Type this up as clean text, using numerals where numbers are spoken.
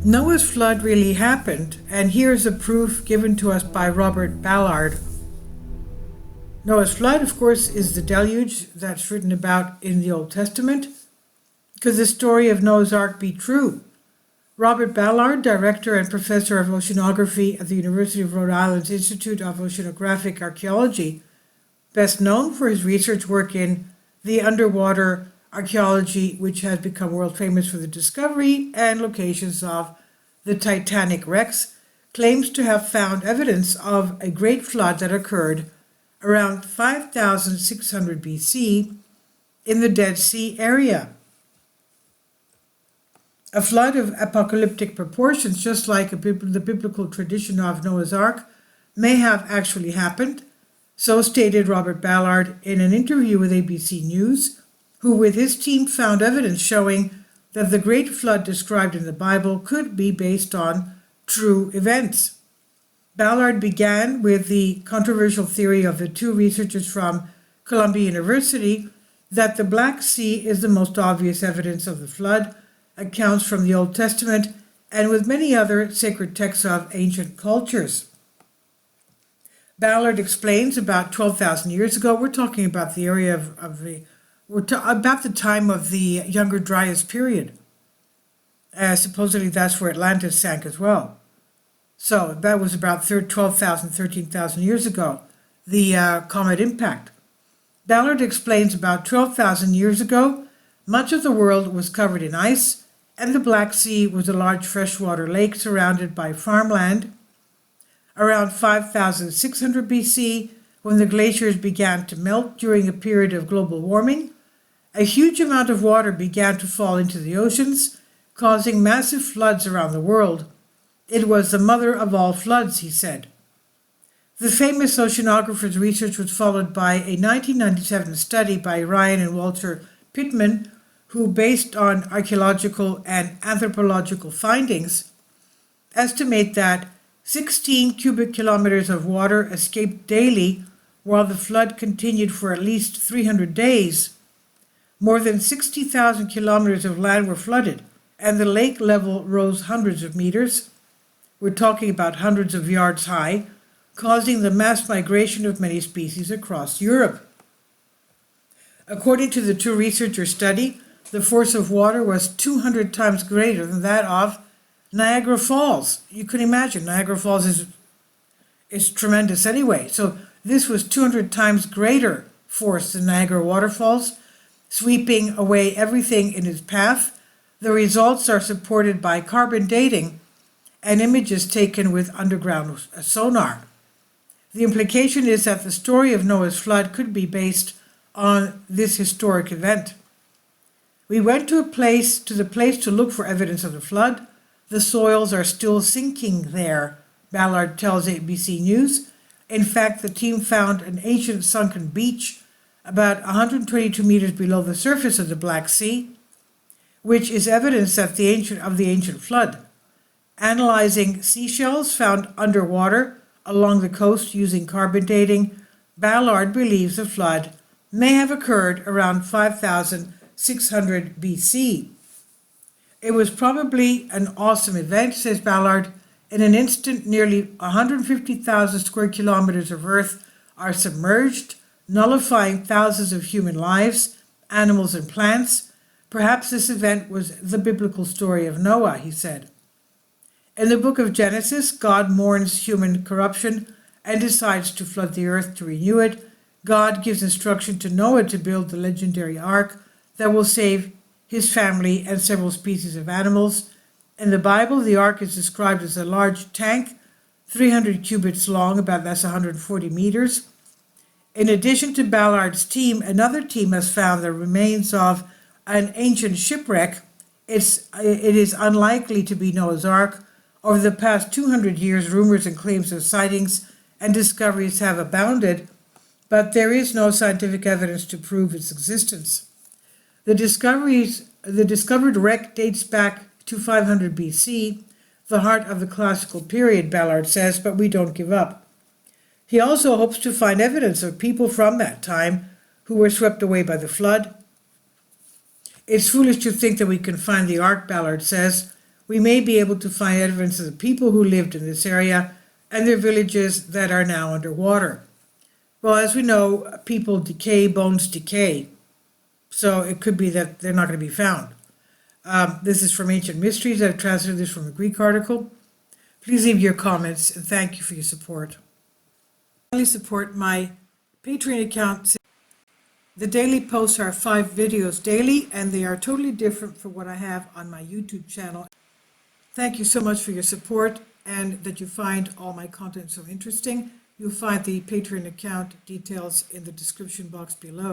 Noah's flood really happened, and here's the proof given to us by Robert Ballard. Noah's flood, of course, is the deluge that's written about in the Old Testament. Could the story of Noah's Ark be true? Robert Ballard, director and professor of oceanography at the University of Rhode Island's Institute of Oceanographic Archaeology, best known for his research work in the underwater archaeology, which has become world famous for the discovery and locations of the Titanic wrecks, claims to have found evidence of a great flood that occurred around 5,600 BC in the Dead Sea area. A flood of apocalyptic proportions, just like the biblical tradition of Noah's Ark, may have actually happened, so stated Robert Ballard in an interview with ABC News, who with his team found evidence showing that the great flood described in the Bible could be based on true events. Ballard began with the controversial theory of the two researchers from Columbia University that the Black Sea is the most obvious evidence of the flood, accounts from the Old Testament, and with many other sacred texts of ancient cultures. Ballard explains about 12,000 years ago, we're talking about the area about the time of the Younger Dryas period. Supposedly that's where Atlantis sank as well. So that was about 12,000, 13,000 years ago, the comet impact. Ballard explains about 12,000 years ago, much of the world was covered in ice, and the Black Sea was a large freshwater lake surrounded by farmland. Around 5,600 BC, when the glaciers began to melt during a period of global warming, a huge amount of water began to fall into the oceans, causing massive floods around the world. It was the mother of all floods, he said. The famous oceanographer's research was followed by a 1997 study by Ryan and Walter Pittman, who, based on archaeological and anthropological findings, estimate that 16 cubic kilometers of water escaped daily while the flood continued for at least 300 days. More than 60,000 kilometers of land were flooded, and the lake level rose hundreds of meters. We're talking about hundreds of yards high, causing the mass migration of many species across Europe. According to the two researchers' study, the force of water was 200 times greater than that of Niagara Falls. You can imagine, Niagara Falls is tremendous anyway. So this was 200 times greater force than Niagara waterfalls, sweeping away everything in its path. The results are supported by carbon dating and images taken with underground sonar. The implication is that the story of Noah's flood could be based on this historic event. We went to the place to look for evidence of the flood. The soils are still sinking there, Ballard tells ABC News. In fact, the team found an ancient sunken beach about 122 meters below the surface of the Black Sea, which is evidence of the ancient flood. Analyzing seashells found underwater along the coast using carbon dating, Ballard believes the flood may have occurred around 5,600 BC. It was probably an awesome event, says Ballard. In an instant, nearly 150,000 square kilometers of earth are submerged, nullifying thousands of human lives, animals and plants. Perhaps this event was the biblical story of Noah, he said. In the book of Genesis, God mourns human corruption and decides to flood the earth to renew it. God gives instruction to Noah to build the legendary ark that will save his family and several species of animals. In the Bible, the ark is described as a large tank, 300 cubits long, that's 140 meters. In addition to Ballard's team, another team has found the remains of an ancient shipwreck. It is unlikely to be Noah's Ark. Over the past 200 years, rumors and claims of sightings and discoveries have abounded, but there is no scientific evidence to prove its existence. The discovered wreck dates back to 500 BC, the heart of the classical period, Ballard says, but we don't give up. He also hopes to find evidence of people from that time who were swept away by the flood. It's foolish to think that we can find the ark, Ballard says. we may be able to find evidence of the people who lived in this area and their villages that are now underwater. Well, as we know, people decay, bones decay, so it could be that they're not going to be found. This is from Ancient Mysteries. I've translated this from a Greek article. Please leave your comments, and thank you for your support. Finally, support my Patreon account. The daily posts are 5 videos daily, and they are totally different from what I have on my YouTube channel. Thank you so much for your support, and that you find all my content so interesting. You'll find the Patreon account details in the description box below.